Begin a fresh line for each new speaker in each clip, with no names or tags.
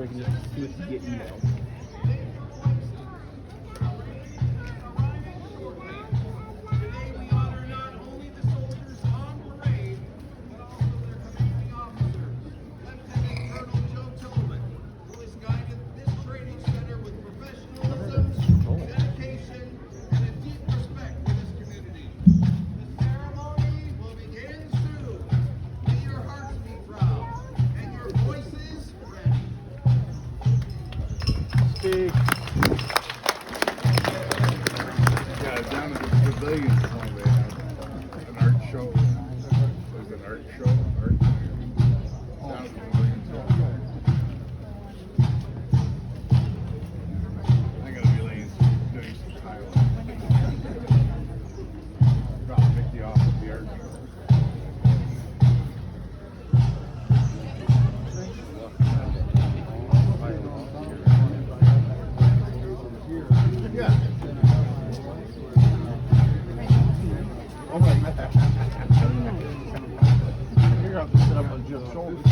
I can just see if you get emails.
Yeah, down at the pavilion one they have an art show. There's an art show, art down at the pavilion. I gotta be late doing some tile. Probably pick you off at the art show. Yeah.
You're going to sit up on Jim's shoulders.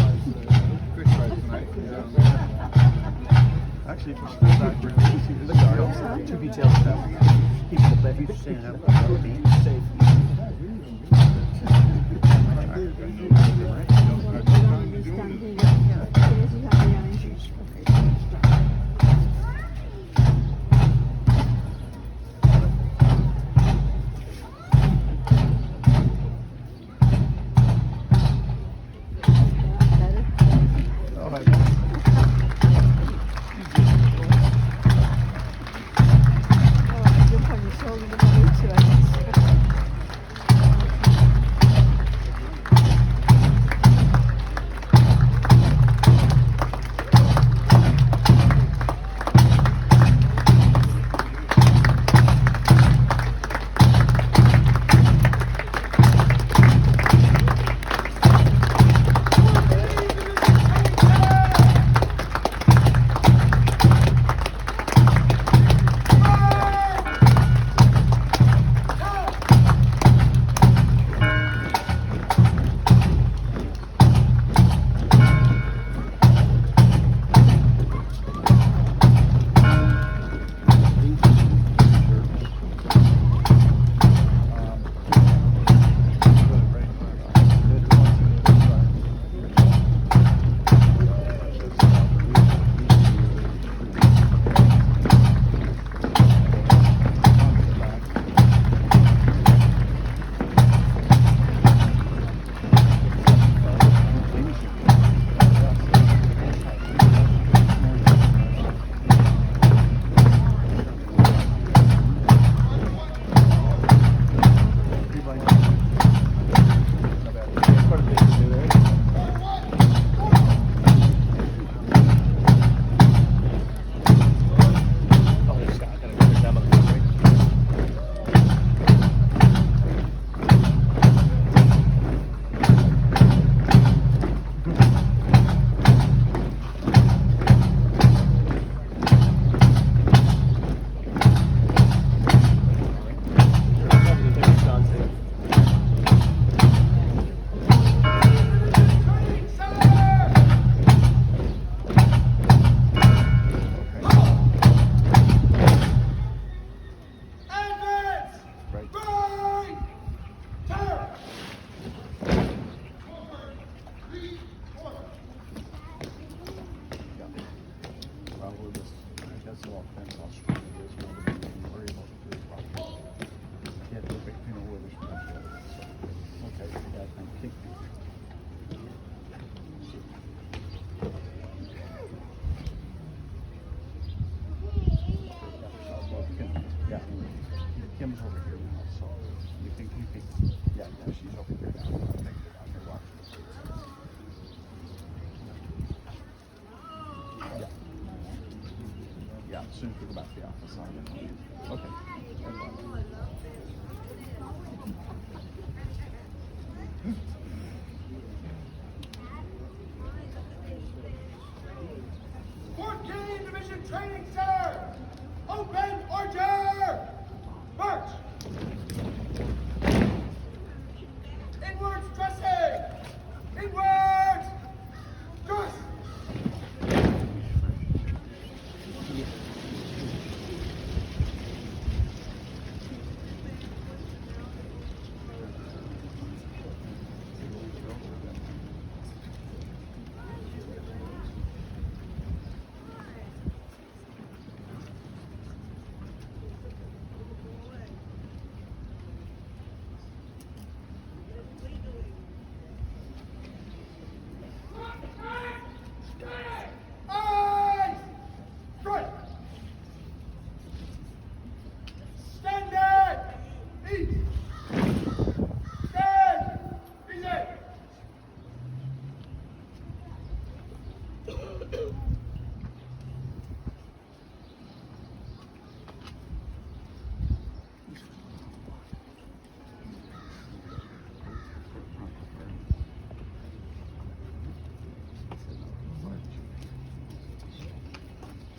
Fish fry tonight. Yeah.
Actually, if you step back, you're going to see the guards. To be tailed stuff. People that you stand up and be safe. Kim's over here now, so you think yeah, she's over here now. I think on her walk. Yeah. Yeah, as soon as we go back to the office, I'll get you. Okay.
Division Training Center! Open order! March! Inwards dressing! Inwards! Dress!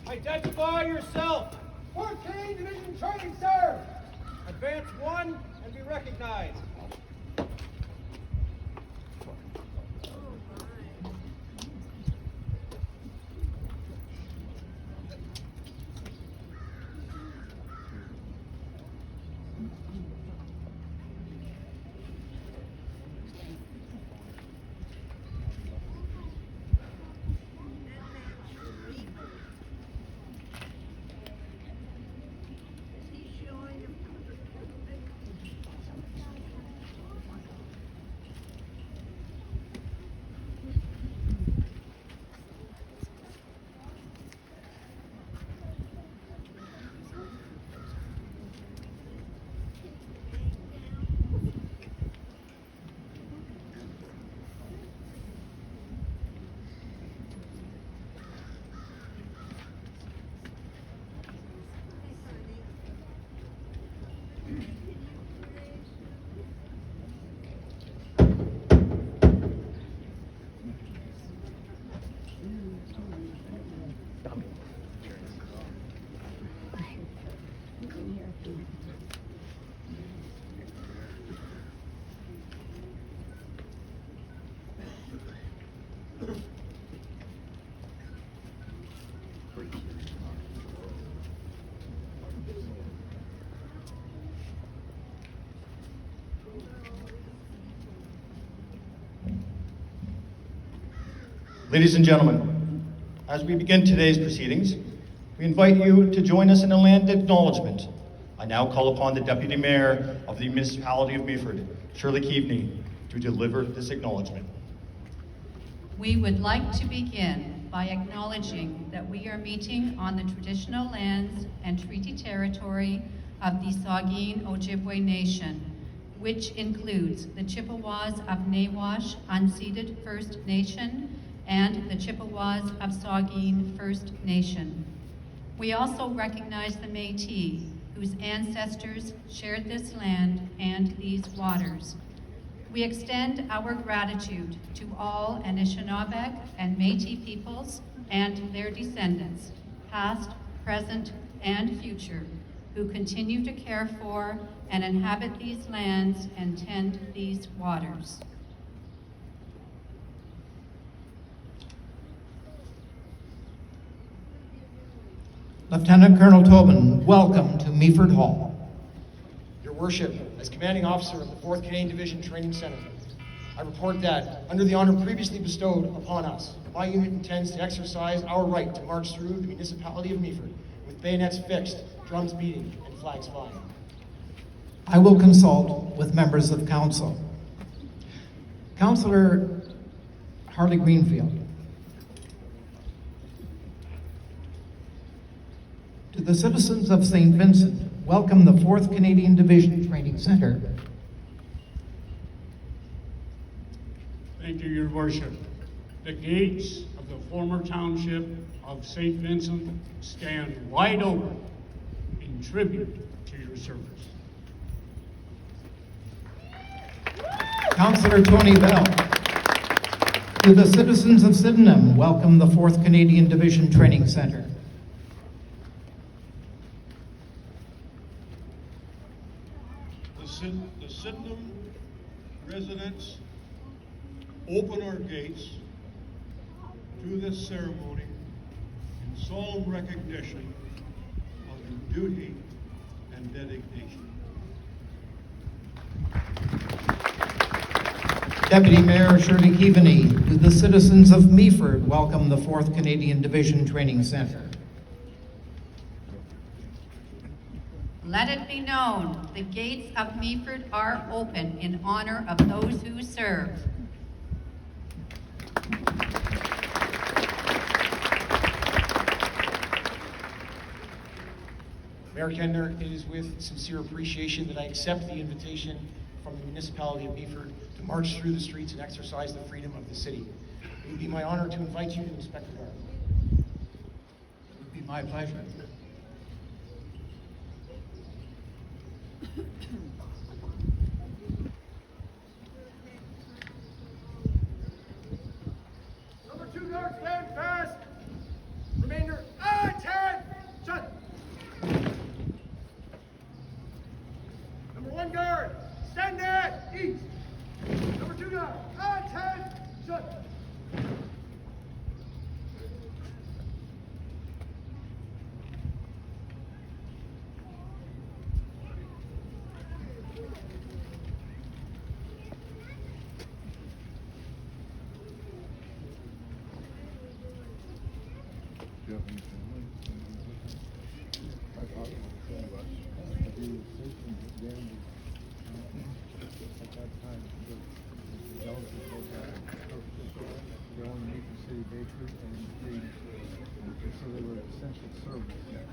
Identify yourself.
4th Canadian Division Training, sir.
Advance 1 and be recognized.
Ladies and gentlemen, as we begin today's proceedings, we invite you to join us in a land acknowledgement. I now call upon the Deputy Mayor of the Municipality of Meaford, Shirley Keaveney, to deliver this acknowledgement.
We would like to begin by acknowledging that we are meeting on the traditional lands and treaty territory of the Saugeen Ojibwe Nation, which includes the Chippewas of Nawash Unceded First Nation and the Chippewas of Saugeen First Nation. We also recognize the Métis, whose ancestors shared this land and these waters. We extend our gratitude to all Anishinaabe and Métis peoples and their descendants, past, present, and future, who continue to care for and inhabit these lands and tend these waters.
Lieutenant Colonel Tobin, welcome to Meaford Hall.
Your Worship, as Commanding Officer of the 4th Canadian Division Training Center, I report that, under the honor previously bestowed upon us, my unit intends to exercise our right to march through the municipality of Meaford with bayonets fixed, drums beating, and flags flying.
I will consult with members of council. Councillor Harley Greenfield. To the citizens of St. Vincent, welcome the 4th Canadian Division Training Center.
Thank you, Your Worship. The gates of the former township of St. Vincent stand wide open in tribute to your service.
Councillor Tony Bell. To the citizens of Sydenham, welcome the 4th Canadian Division Training Center.
The Sydenham residents open our gates to this ceremony in solemn recognition of your duty and dedication.
Deputy Mayor Shirley Keaveney. To the citizens of Meaford, welcome the 4th Canadian Division Training Center.
Let it be known, the gates of Meaford are open in honor of those who serve.
Mayor Kendner, it is with sincere appreciation that I accept the invitation from the municipality of Meaford to march through the streets and exercise the freedom of the city. It would be my honor to invite you to inspect the garden.
It would be my pleasure.
Number 2 guard, stand fast. Remainder, attack!
Japanese family. My father was one of us. He was stationed at Danville. At that time, the developers both had they only meet the city bakery and so they were essential service. And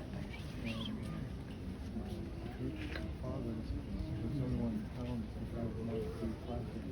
my father was the only one in town that I was not to plastic.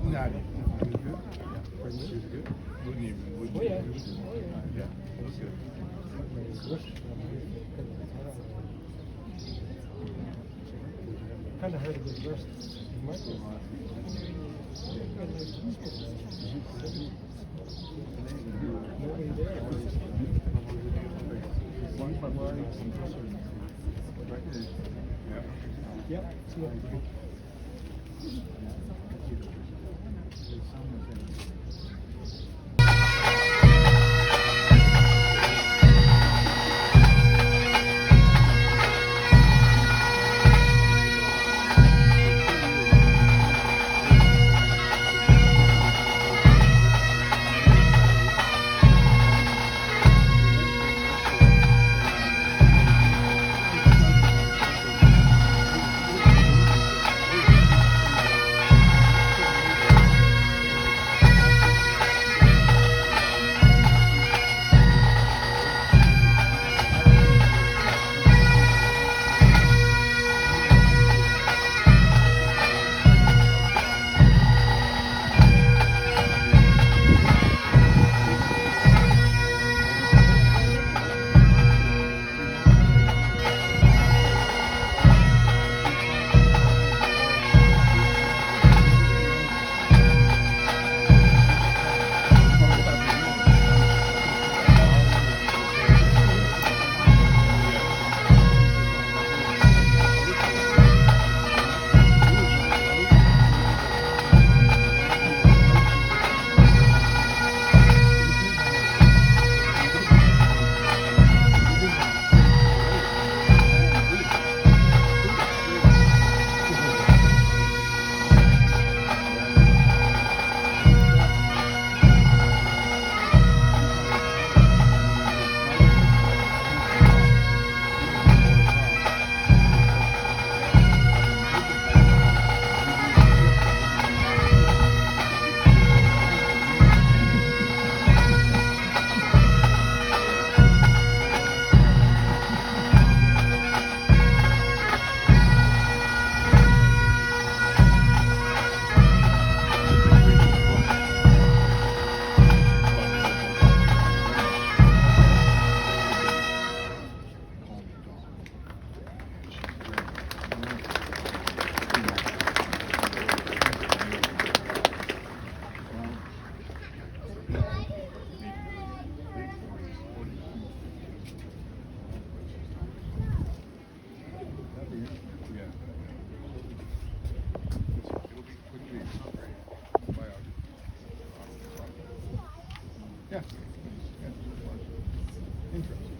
Not even. It was good. Pregnancy was good. Wouldn't even. Yeah, it was good.
Kind of hard to get dressed. Nobody there. Yep.
Yeah. Interesting.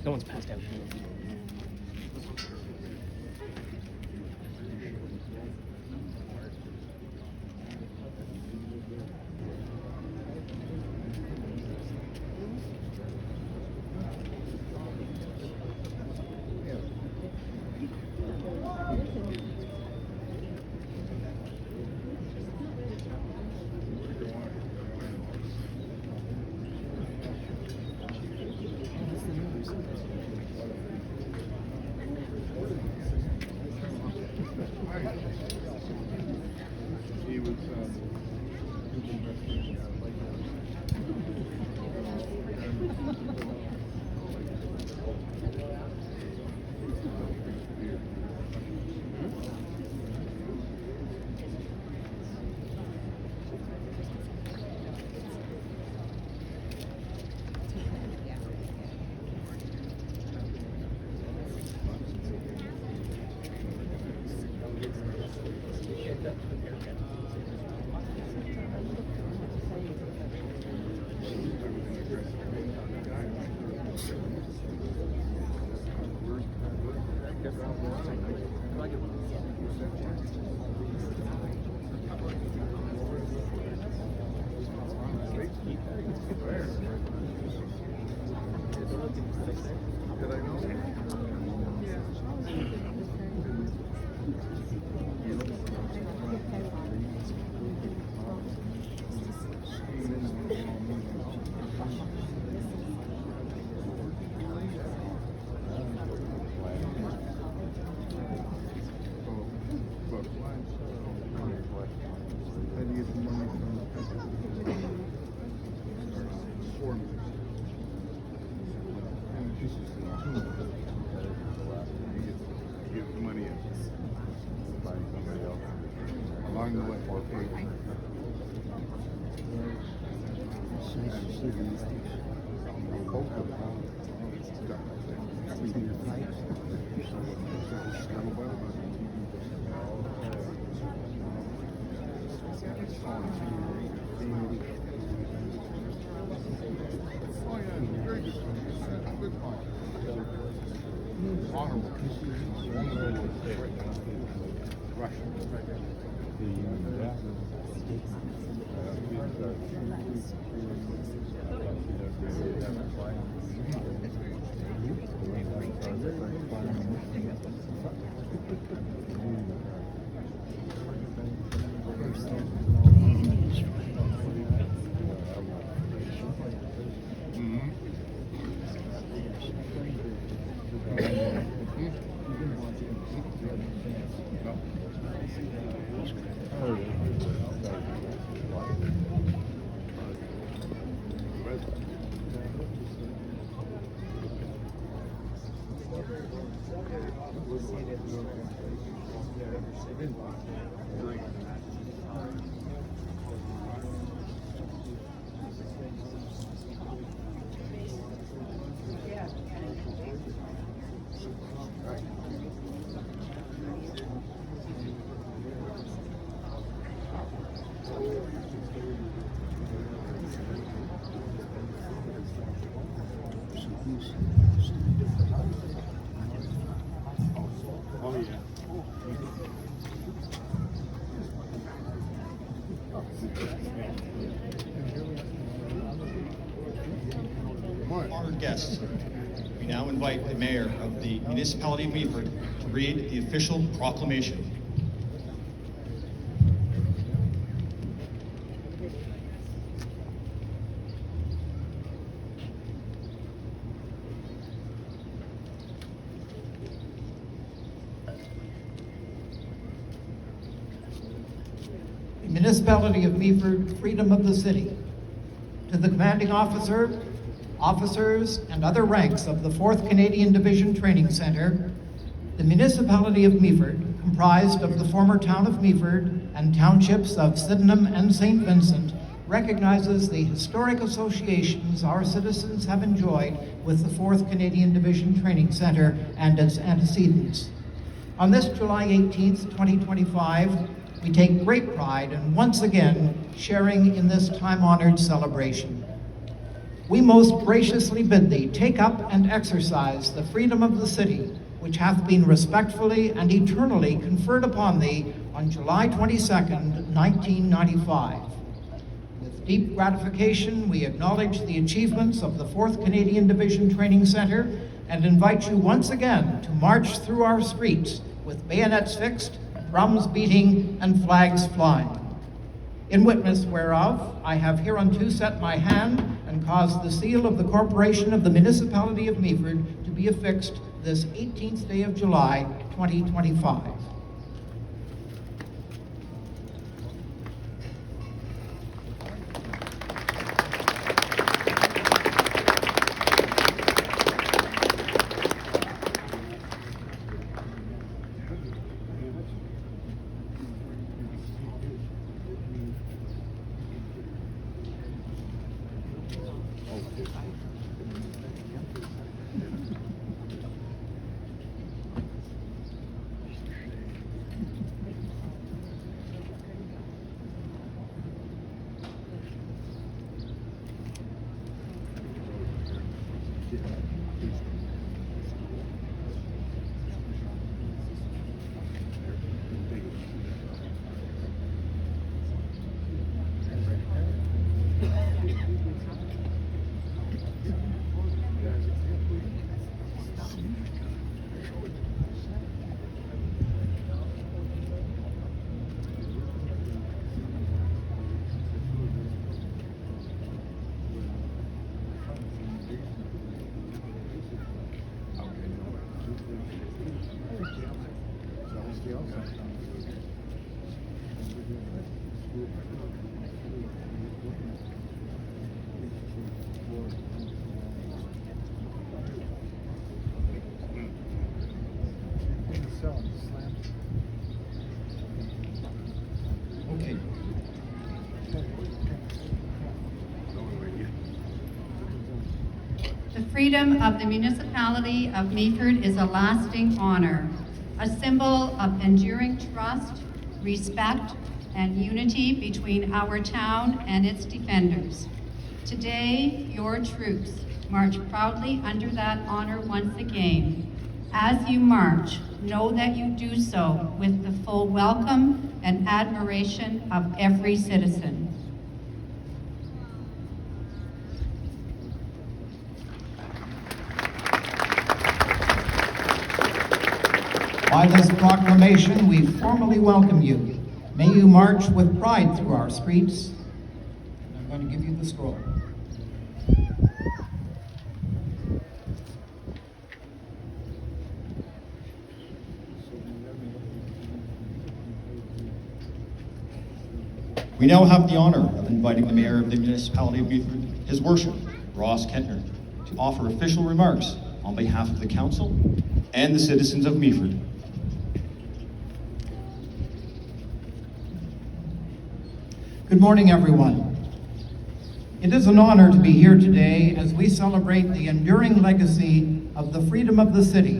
No one's passed out.
Along the way, or pay.
guests, we now invite the Mayor of the Municipality of Meaford to read the official proclamation.
Municipality of Meaford Freedom of the City. To the commanding officer, officers, and other ranks of the 4th Canadian Division Training Centre, the Municipality of Meaford, comprised of the former town of Meaford and townships of Sydenham and St. Vincent, recognizes the historic associations our citizens have enjoyed with the 4th Canadian Division Training Centre and its antecedents. On this July 18th, 2025, we take great pride in once again sharing in this time-honored celebration. We most graciously bid thee take up and exercise the freedom of the city, which hath been respectfully and eternally conferred upon thee on July 22nd, 1995. With deep gratification, we acknowledge the achievements of the 4th Canadian Division Training Centre and invite you once again to march through our streets with bayonets fixed, drums beating, and flags flying. In witness whereof, I have hereunto set my hand and caused the seal of the Corporation of the Municipality of Meaford to be affixed this 18th day of July, 2025. Okay.
The freedom of the Municipality of Meaford is a lasting honor, a symbol of enduring trust, respect, and unity between our town and its defenders. Today, your troops march proudly under that honor once again. As you march, know that you do so with the full welcome and admiration of every citizen.
By this proclamation, we formally welcome you. May you march with pride through our streets. I'm going to give you the scroll.
We now have the honor of inviting the Mayor of the Municipality of Meaford, His Worship, Ross Kentner, to offer official remarks on behalf of the Council and the citizens of Meaford.
Good morning, everyone. It is an honor to be here today as we celebrate the enduring legacy of the freedom of the city,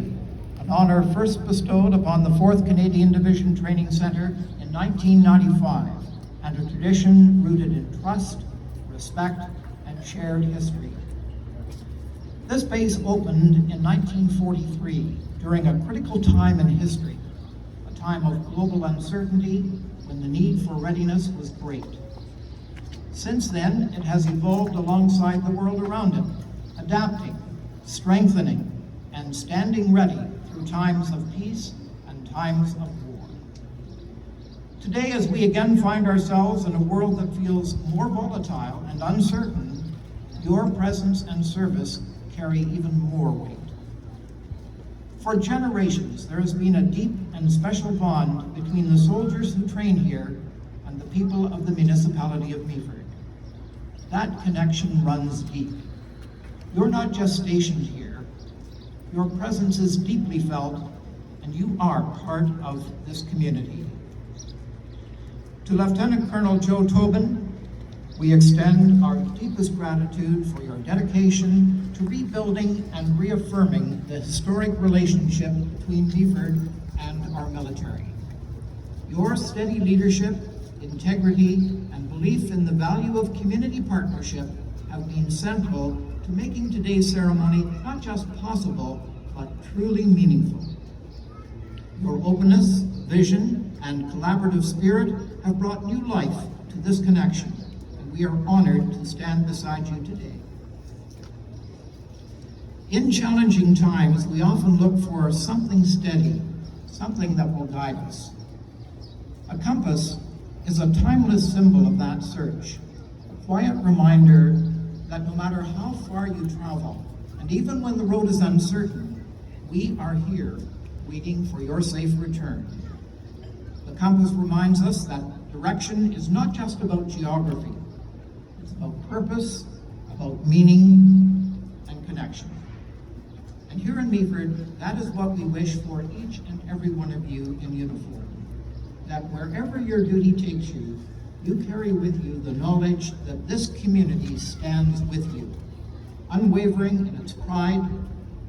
an honor first bestowed upon the 4th Canadian Division Training Centre in 1995, and a tradition rooted in trust, respect, and shared history. This base opened in 1943 during a critical time in history, a time of global uncertainty when the need for readiness was great. Since then, it has evolved alongside the world around it, adapting strengthening, and standing ready through times of peace and times of war. Today, as we again find ourselves in a world that feels more volatile and uncertain, your presence and service carry even more weight. For generations, there has been a deep and special bond between the soldiers who train here and the people of the municipality of Meaford. That connection runs deep. You're not just stationed here. Your presence is deeply felt, and you are part of this community. To Lieutenant Colonel Joe Tobin, we extend our deepest gratitude for your dedication to rebuilding and reaffirming the historic relationship between Meaford and our military. Your steady leadership, integrity, and belief in the value of community partnership have been central to making today's ceremony not just possible, but truly meaningful. Your openness, vision, and collaborative spirit have brought new life to this connection, and we are honored to stand beside you today. In challenging times, we often look for something steady, something that will guide us. A compass is a timeless symbol of that search, a quiet reminder that no matter how far you travel, and even when the road is uncertain, we are here waiting for your safe return. The compass reminds us that direction is not just about geography. It's about purpose, about meaning, and connection. And here in Meaford, that is what we wish for each and every one of you in uniform. That wherever your duty takes you, you carry with you the knowledge that this community stands with you, unwavering in its pride,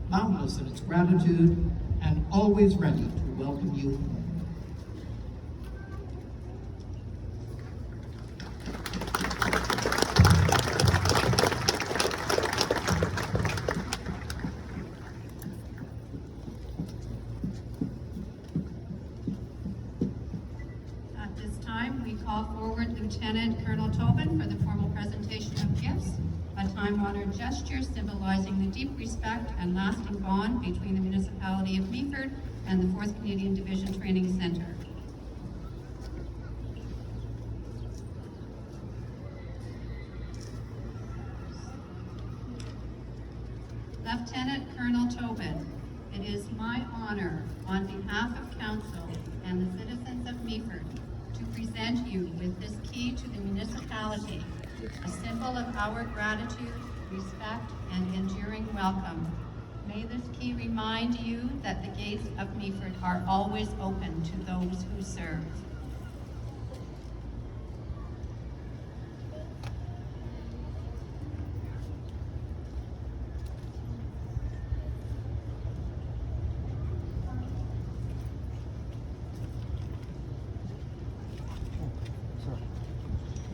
boundless in its gratitude, and always ready to welcome you home.
At this time, we call forward Lieutenant Colonel Tobin for the formal presentation of gifts, a time-honored gesture symbolizing the deep respect and lasting bond between the municipality of Meaford and the 4th Canadian Division Training Centre. Lieutenant Colonel Tobin, it is my honor, on behalf of Council and the citizens of Meaford, to present you with this key to the municipality, a symbol of our gratitude, respect, and enduring welcome. May this key remind you that the gates of Meaford are always open to those who serve.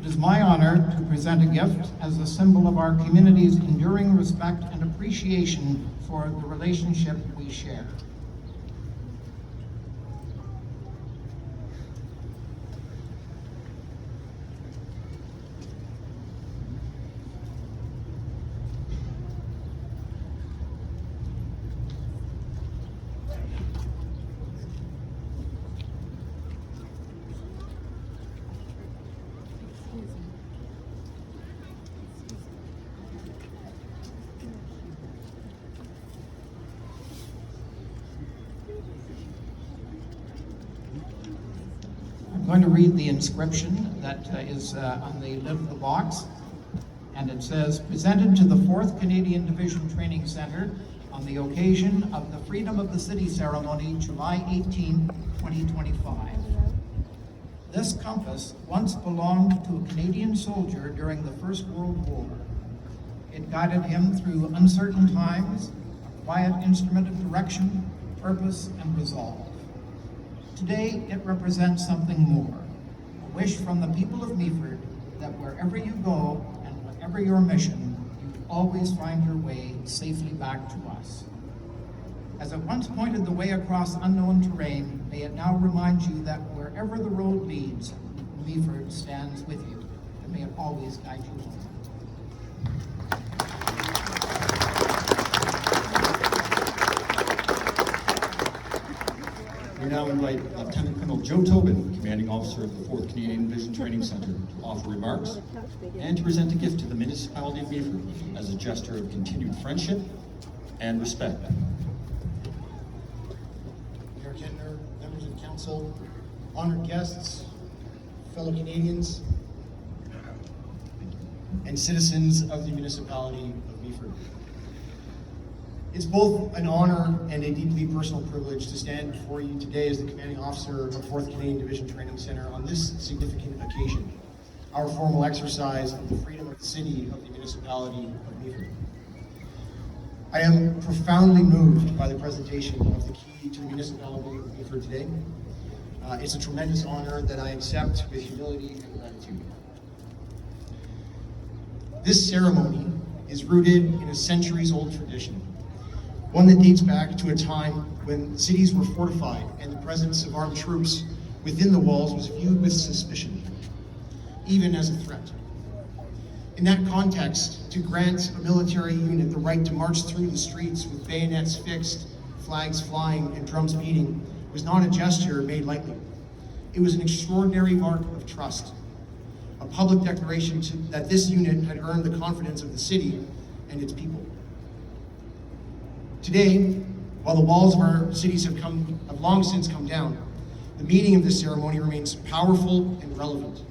It is my honor to present a gift as a symbol of our community's enduring respect and appreciation for the relationship we share. I'm going to read the inscription that is on the lid of the box, and it says, presented to the 4th Canadian Division Training Centre on the occasion of the Freedom of the City ceremony, July 18, 2025. This compass once belonged to a Canadian soldier during the First World War. It guided him through uncertain times, a quiet instrument of direction, purpose, and resolve. Today, it represents something more, a wish from the people of Meaford that wherever you go and whatever your mission, you always find your way safely back to us. As it once pointed the way across unknown terrain, may it now remind you that wherever the road leads, Meaford stands with you, and may it always guide you home.
We now invite Lieutenant Colonel Joe Tobin, Commanding Officer of the 4th Canadian Division Training Center, to offer remarks and to present a gift to the municipality of Meaford as a gesture of continued friendship and respect.
Mayor Kentner, members of council, honored guests, fellow Canadians, and citizens of the municipality of Meaford. It's both an honor and a deeply personal privilege to stand before you today as the commanding officer of 4th Canadian Division Training Center on this significant occasion, our formal exercise of the freedom of the city of the municipality of Meaford. I am profoundly moved by the presentation of the key to the municipality of Meaford today. It's a tremendous honor that I accept with humility and gratitude. This ceremony is rooted in a centuries-old tradition, one that dates back to a time when cities were fortified and the presence of armed troops within the walls was viewed with suspicion, even as a threat. In that context, to grant a military unit the right to march through the streets with bayonets fixed, flags flying, and drums beating was not a gesture made lightly. It was an extraordinary mark of trust, a public declaration that this unit had earned the confidence of the city and its people. Today, while the walls of our cities have long since come down, the meaning of this ceremony remains powerful and relevant.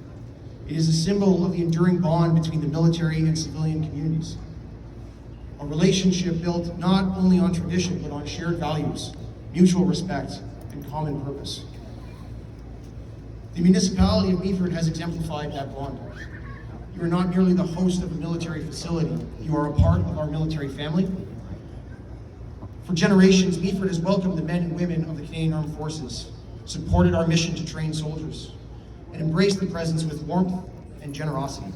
It is a symbol of the enduring bond between the military and civilian communities. A relationship built not only on tradition, but on shared values, mutual respect, and common purpose. The municipality of Meaford has exemplified that bond. You are not merely the host of a military facility, you are a part of our military family. For generations, Meaford has welcomed the men and women of the Canadian Armed Forces, supported our mission to train soldiers, and embraced the presence with warmth and generosity.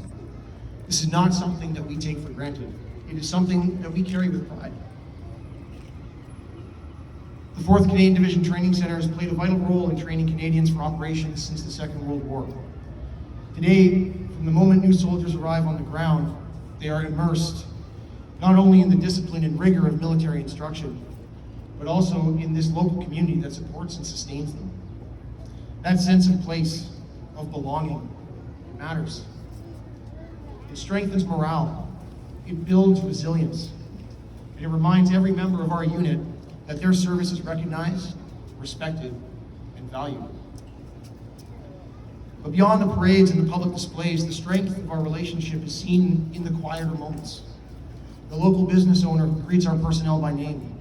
This is not something that we take for granted. It is something that we carry with pride. The 4th Canadian Division Training Center has played a vital role in training Canadians for operations since the Second World War. Today, from the moment new soldiers arrive on the ground, they are immersed not only in the discipline and rigor of military instruction, but also in this local community that supports and sustains them. That sense of place, of belonging, matters. It strengthens morale, it builds resilience, and it reminds every member of our unit that their service is recognized, respected, and valued. But beyond the parades and the public displays, the strength of our relationship is seen in the quieter moments. The local business owner who greets our personnel by name.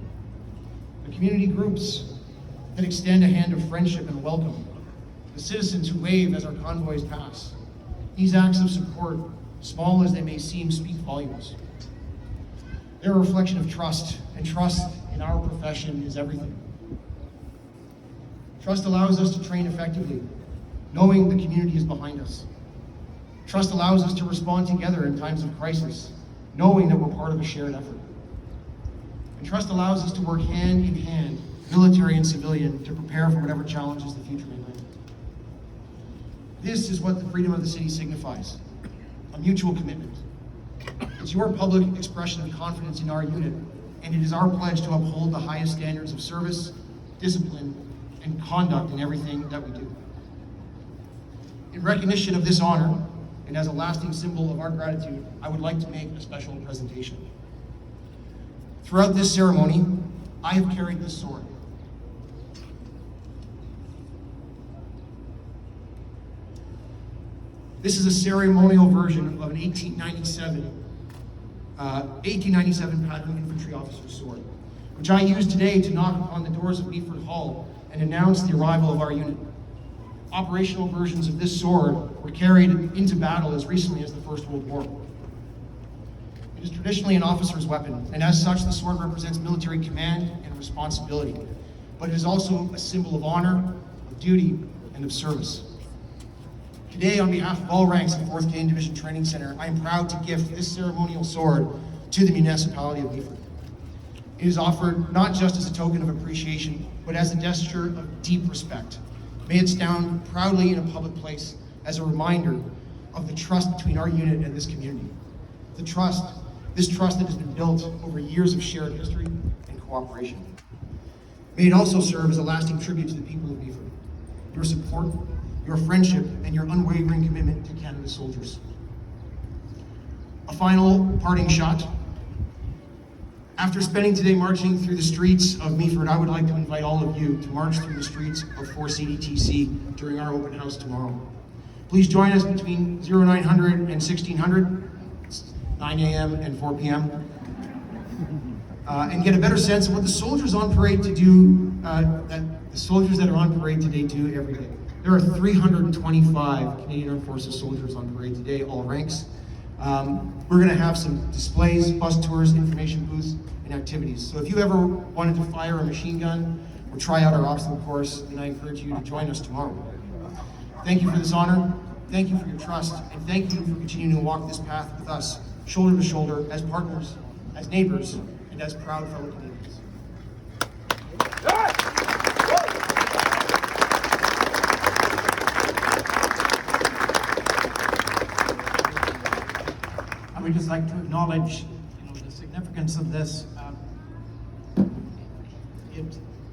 The community groups that extend a hand of friendship and welcome. The citizens who wave as our convoys pass. These acts of support, small as they may seem, speak volumes. They're a reflection of trust, and trust in our profession is everything. Trust allows us to train effectively, knowing the community is behind us. Trust allows us to respond together in times of crisis, knowing that we're part of a shared effort. And trust allows us to work hand in hand, military and civilian, to prepare for whatever challenges the future may bring. This is what the freedom of the city signifies, a mutual commitment. It's your public expression of confidence in our unit, and it is our pledge to uphold the highest standards of service, discipline, and conduct in everything that we do. In recognition of this honor, and as a lasting symbol of our gratitude, I would like to make a special presentation. Throughout this ceremony, I have carried this sword. This is a ceremonial version of an 1897 pattern infantry officer's sword, which I use today to knock upon the doors of Meaford Hall and announce the arrival of our unit. Operational versions of this sword were carried into battle as recently as the First World War. It is traditionally an officer's weapon, and as such, the sword represents military command and responsibility, but it is also a symbol of honor, of duty, and of service. Today, on behalf of all ranks of 4th Canadian Division Training Center, I am proud to gift this ceremonial sword to the municipality of Meaford. It is offered not just as a token of appreciation, but as a gesture of deep respect. May it stand proudly in a public place as a reminder of the trust between our unit and this community. This trust that has been built over years of shared history and cooperation. May it also serve as a lasting tribute to the people of Meaford. Your support, your friendship, and your unwavering commitment to Canada's soldiers. A final parting shot. After spending today marching through the streets of Meaford, I would like to invite all of you to march through the streets of 4 CDTC during our open house tomorrow. Please join us between 0900 and 1600, 9 a.m. and 4 p.m. And get a better sense of what the soldiers on parade to do, that the soldiers that are on parade today do every day. There are 325 Canadian Armed Forces soldiers on parade today, all ranks. We're gonna have some displays, bus tours, information booths, and activities. So if you ever wanted to fire a machine gun or try out our obstacle course, then I encourage you to join us tomorrow. Thank you for this honor, thank you for your trust, and thank you for continuing to walk this path with us, shoulder to shoulder, as partners, as neighbors, and as proud fellow Canadians.
I would just like to acknowledge, the significance of this.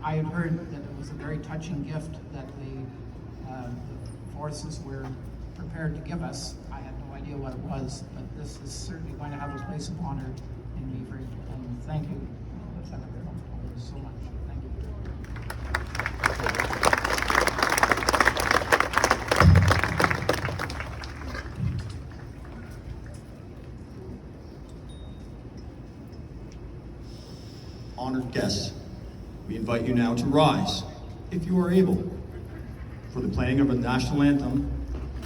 I had heard that it was a very touching gift that the forces were prepared to give us. I had no idea what it was, but this is certainly going to have a place of honor in Meaford. And thank you, Senator, so much. Thank you.
Honored guests, we invite you now to rise, if you are able, for the playing of the national anthem,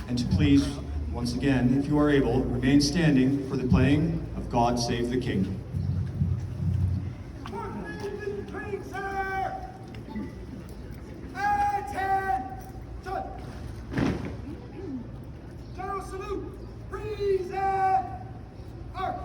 and to please, once again, if you are able, remain standing for the playing of God Save the King.
Training Center! Attention! General salute! Present! Arc!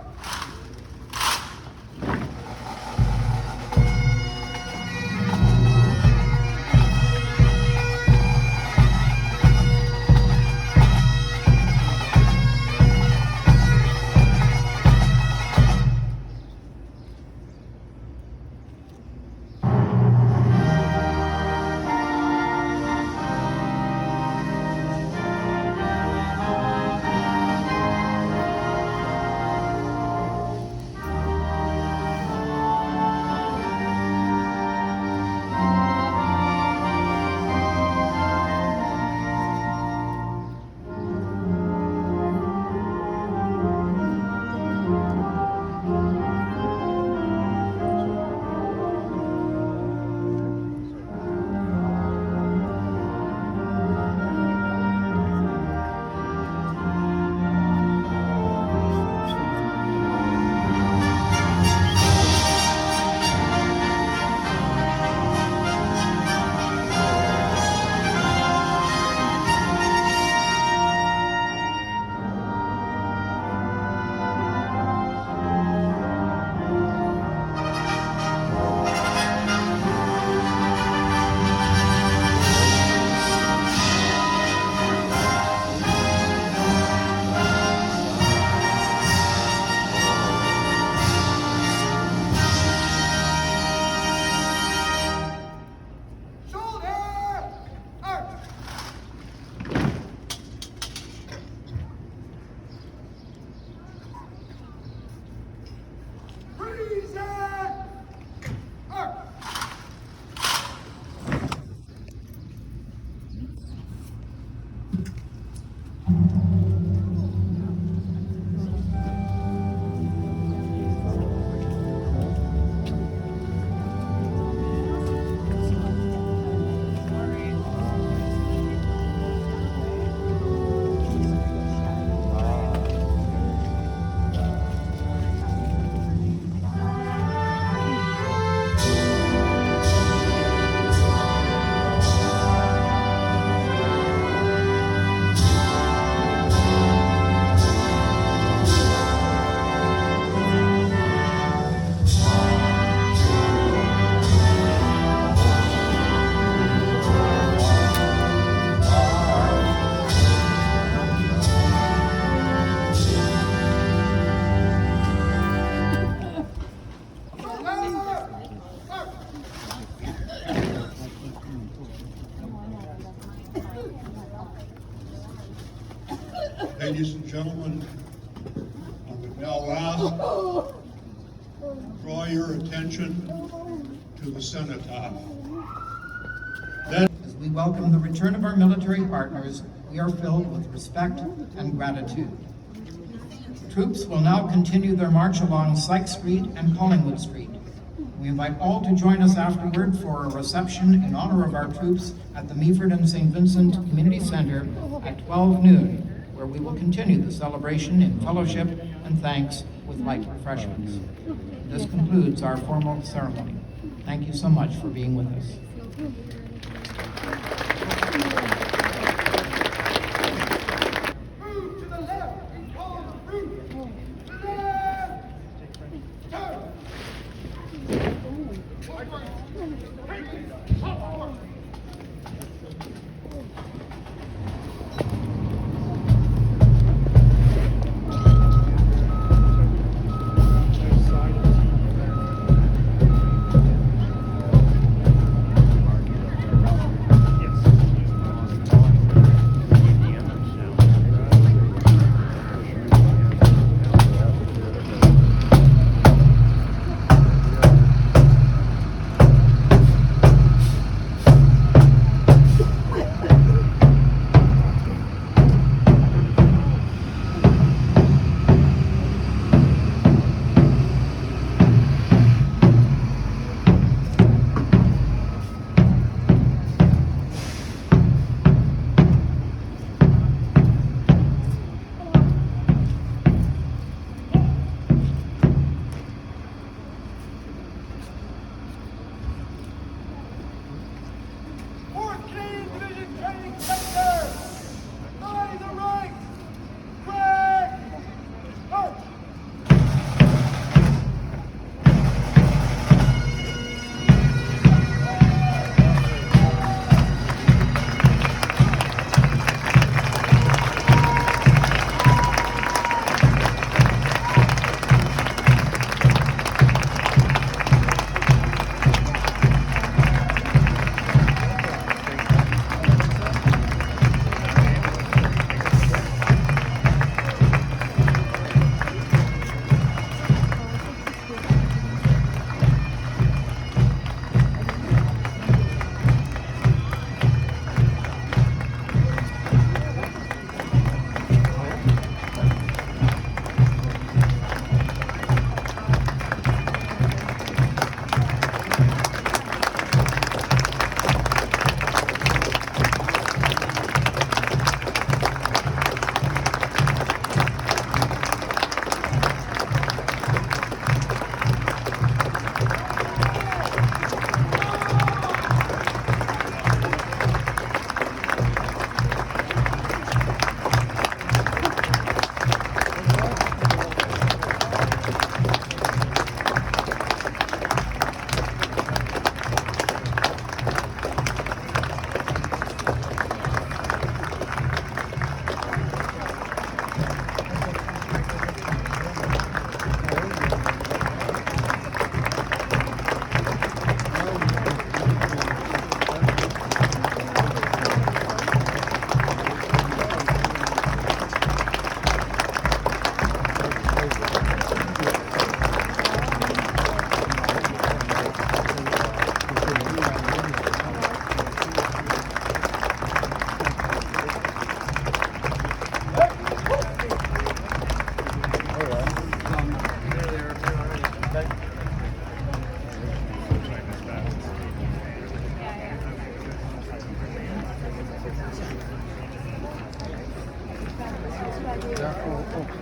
Ladies and gentlemen, I would now ask, draw your attention to the cenotaph.
As we welcome the return of our military partners, we are filled with respect and gratitude. Troops will now continue their march along Sykes Street and Collingwood Street. We invite all to join us afterward for a reception in honor of our troops at the Meaford and St. Vincent Community Center at 12 noon, where we will continue the celebration in fellowship and thanks with light refreshments. This concludes our formal ceremony. Thank you so much for being with us.
Move to the left and call the route. Left. Turn. Fourth Canadian Division Training Center. Lie the right. Flag. March.